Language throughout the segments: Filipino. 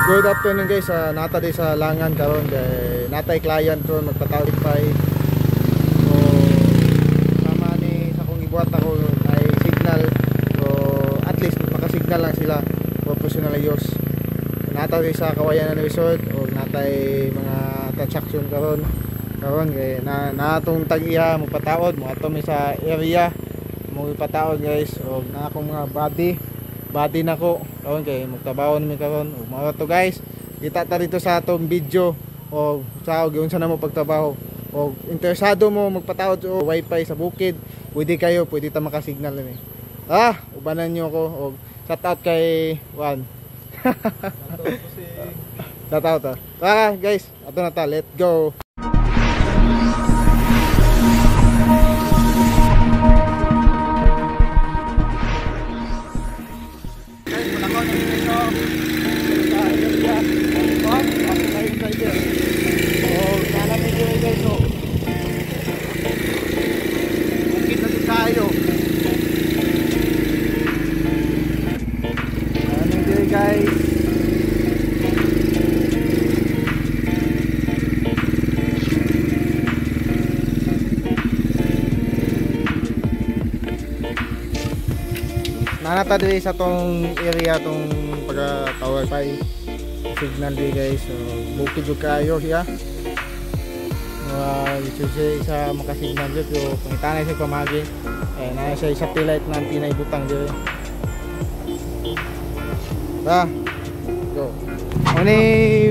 Good afternoon guys, nata di sa langan karon kay natay client ko magpatawid pa so sama ni sa kong ibuhat ako ay signal, so at least makasignal lang sila professional ayos. So, nata di sa Kawayan Resort o natay mga transaction karon kay natong tag-iya magpataod mo ato mi sa area mo ipataod guys, o na akong mga body nako karon kay magtrabaho namin karon ug mao to guys. Kita ta dito sa atong video o sa unsa na mo pagtrabaho o interesado mo magpataod o wifi sa bukid, pwede ta makasignal ni. Ubanan niyo ako og shout out kay Juan. Shout out guys, ato na ta, let's go. Guys, nanata diri sa tong area tong pagka-tower pay signal di guys, so bukid jud kayo siya isa makasignal jud yo pangitana siya pamagi na siya isa pilite na tinay butang diri. Go. Ini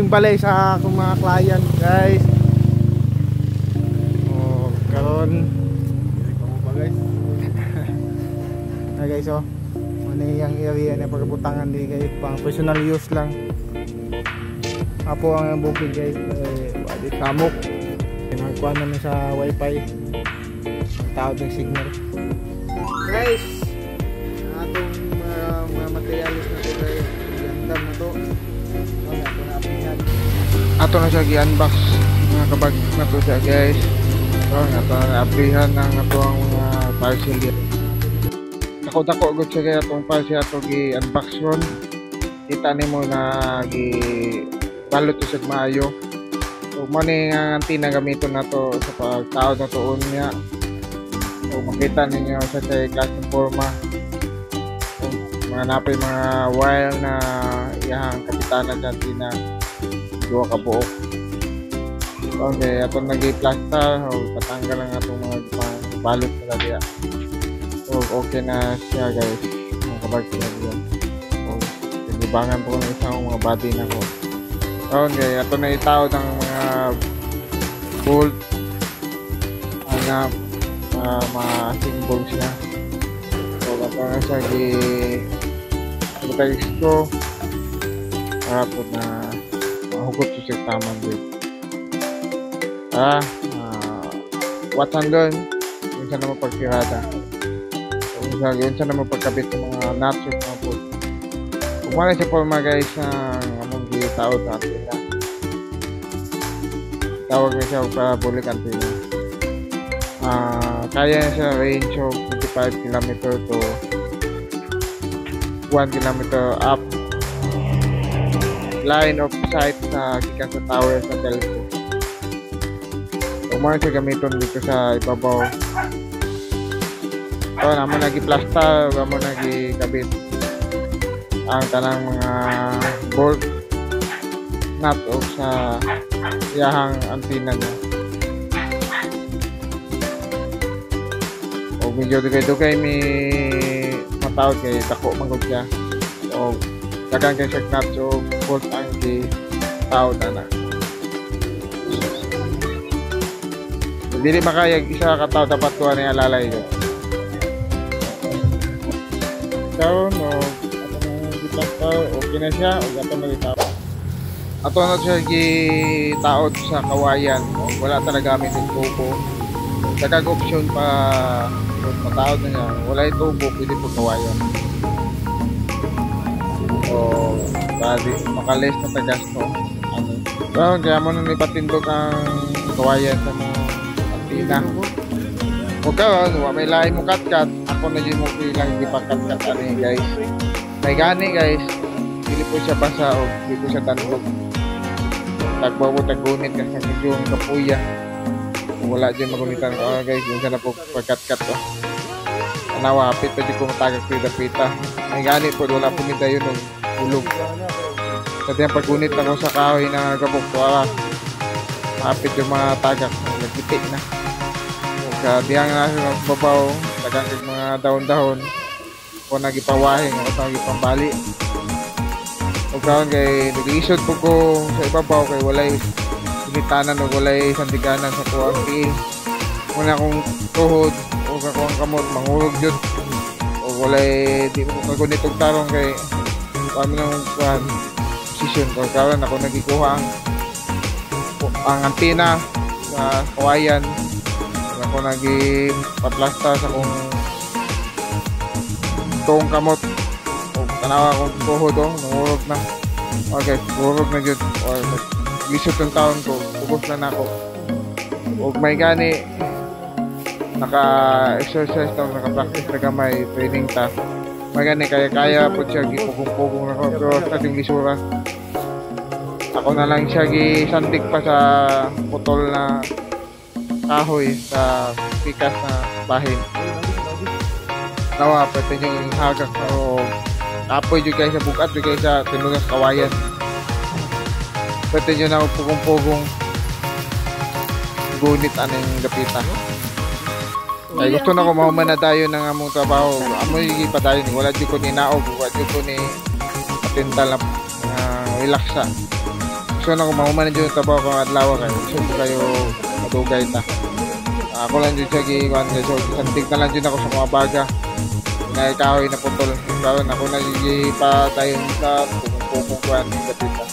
balay sa akong mga client guys. Karon guys. Guys ini yang area na pagbutangan di guys, pang personal use lang. Apo ang bukid guys, di kamok. Nagkuha namin sa wifi. Tawag ng signal. Guys, atong mga materialis na guys. Na to. Ato na siya gi-unbox mga kabag na to siya guys. So ato na abrihan ng ato ang mga parcel dito. Dako gud siya kaya atong parcel ato gi-unbox ron. Kita nimo na gi-balot sa maayo. So mo ni ang antina gamiton nato sa pagtaod na tuon niya. So makita ninyo sa klaseng forma. Mga napay mga wire na iyang kapitanan dati na duwa ka buok. Okay, atong nag-plaster o patanggal lang atong mga balot na diya. So okay na siya guys, mga kabag siya diya. So nagibangan po ng isang mga body na ko. Okay, atong na itawad ang mga bolt mga symbols niya. So atong na siya ko para po na mahugot sa taman din. Watan doon yun siya na mapagkirada, yun siya na mapagkabit sa mga nuts at mga po. Kumala siya po mga guys ng among gitawad na antina. Tawag na siya parabolic antina. Kaya na siya range of 25 km to 1 km up line of sight sa gikan sa tower sa telco. Umay siya gamiton dito sa ibabaw. So naman nagi-plaster, naman nagi-kabit ang tanang mga bolt nut o sa iyahang antenna niya. O medyo dugay-dugay may matawad kay dako mangod siya. So dagan kay siya knot so bolt ang tawad na. Dili makayag isa ka tawad dapat tuwa ni alalay ko. So no okay na siya o ato magitawad. Ato na siya gitaod sa Kawayan. Wala talaga gamit yung tubo. Dagang option pa matawad na niya. Wala yung tubo, pwede po Kawayan. So makalis na tagas to. So kaya mo nang ipatindog ang Kawayan sa mga antina. Huwag ka, may lahi mo katkat. Ako na din mo bilang ipakat-kat guys. May gani guys. Pili po po siya basa o di po siya tanlog. Tagbawo tagunit kasi medyo kapuya. Wala dyan magunitan ko guys, yung sana po pagkat-kat ko. Anawa, hapit pa dyan kong tagak pita-pita. May gani po, wala po nita yun ng ulog. Sa diyan pagunit na ko sa kahoy na gabok ko, hapit yung mga tagak, nagpitik na. Sa diyan nga babaw, tagang mga dahon-dahon, kung nagipawahing, o nagipambali. O kaon kay, nag-iisod po ko sa ibabaw, kay walay sinitanan o walay sandiganan sa kuwang tiil. Muna akong tuhod o kakuang kamot, mangurog yun. O walay, di ko kagunit og tarong kay kami ng posisyon ko. Karon ako nagikuha ang antena sa kawayan. Ako nagpaplasta sa kong tuong kamot. O tanawa akong tuhod o, nangurog na. Okay, nangurog na yun. Gisot ng taon ko, ubos na ako. Huwag may gani, naka-exercise daw, naka-practice na gamay, training ta. May gani, kaya-kaya po siya, gipugong-pugong na ko, pero sa ating lisura. Ako na lang siya, gisandig pa sa putol na kahoy, sa pikas na bahin. Nawa, pwede yung hagak, o apoy yung guys sa bukat, yung guys sa tinugas kawayan. Pwede nyo na pugong-pugong gunit anong gapita. Ay gusto na ko mahuman na tayo ng among trabaho. Amoy pa tayo ni wala dyan ko ni naog, wala dyan ko ni patintal na relaxa. Gusto na ko mahuman na dyan yung trabaho kung adlawa kayo. Gusto ko kayo madugay ta. Ako lang dyan siya gikuhan kayo. So santig na lang dyan ako sa mga baga. Pinagkahoy na putol. Karon ako na pa tayo sa pugong-pugong kuhan ng gapita.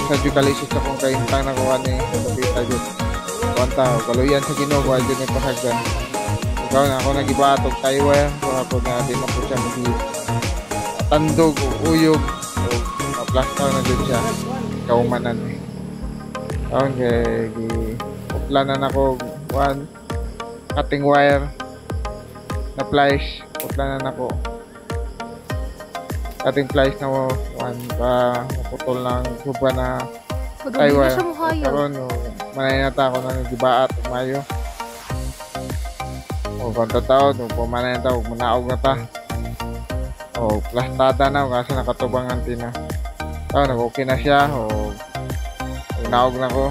Sa Jukalisis akong kaintang na kuha ni Kapita Diyos. Kuwanta, kaluyan sa Ginoo, kuha dyan yung pasagdan. Ikaw na ako nag-ibaatog tayo kuha po na din ako siya tandog o uyog o maplastaw na dyan siya kaumanan. Okay, puplanan ako kuhan, cutting wire na plies, puplanan ako ating flies na mo pa maputol ng suba na tayo karon manay na ta ako ng gibaat mayo o kanta tao no pumanay na ta og manaog na ta o plastada na kasi nakatubang antina nag-okay na siya o naog na ko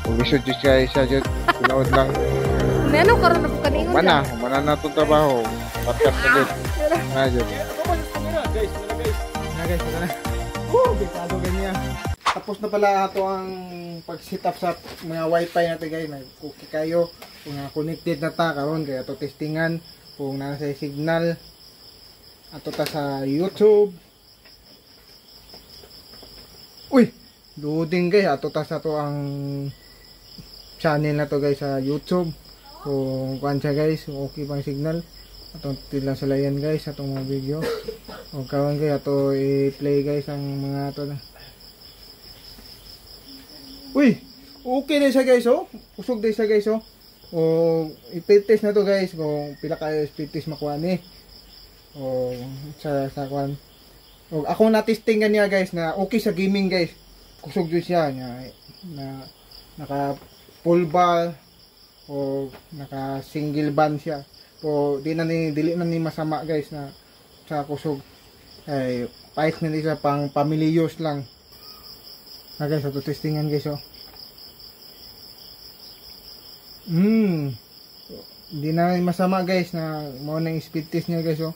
o lisod just kaya siya dyan pinood lang neno karon na po kaningon mana na itong trabaho podcast na dyan na dyan guys, bitado ganyan. Tapos na pala ato ang pag-set up sa mga wifi natin guys. Okay kayo kung connected na ta karon kaya ato testingan kung nasa signal ato ta sa YouTube. Uy, loading guys ato ta sa to ang channel na to guys sa YouTube. Kung kuan siya guys, okay pang signal. Atong tilang sila yan guys atong mga video. O kawan guys ato i-play guys ang mga ato na. Uy, okay na siya guys oh. Usog na siya guys oh. O i-speed test na to guys kung pila ka speed test makuha ni. O sa kuan. O ako na testingan niya guys na okay sa gaming guys. Kusog jud siya na naka full bar o naka single band siya. O dili na ni masama guys na sa kusog ay pahit na nila pang family use lang guys ito testingan guys oh hindi na masama guys na mo na yung speed test niya guys oh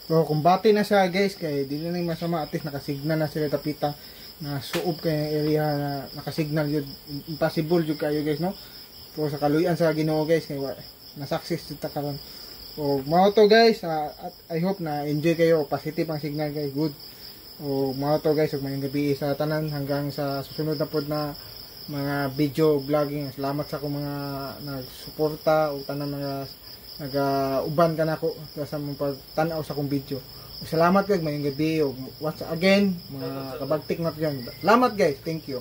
so kung bati na siya guys kay di na masama at least nakasignal na sila tapita na suob kay area na nakasignal yun impossible yun kayo guys no so sa kaluyan sa Ginoo guys kay na success dito karon so mao to guys at I hope na enjoy kayo positive ang signal guys good o mao to guys ug mayong gabi sa tanan hanggang sa susunod na pod na mga video vlogging salamat sa akong mga nagsuporta o tanan mga naga-uban ka na ako sa mong pagtanaw sa akong video. Salamat guys, mayong gabi. Once again, mga kabagtik na dyan. Salamat guys, thank you.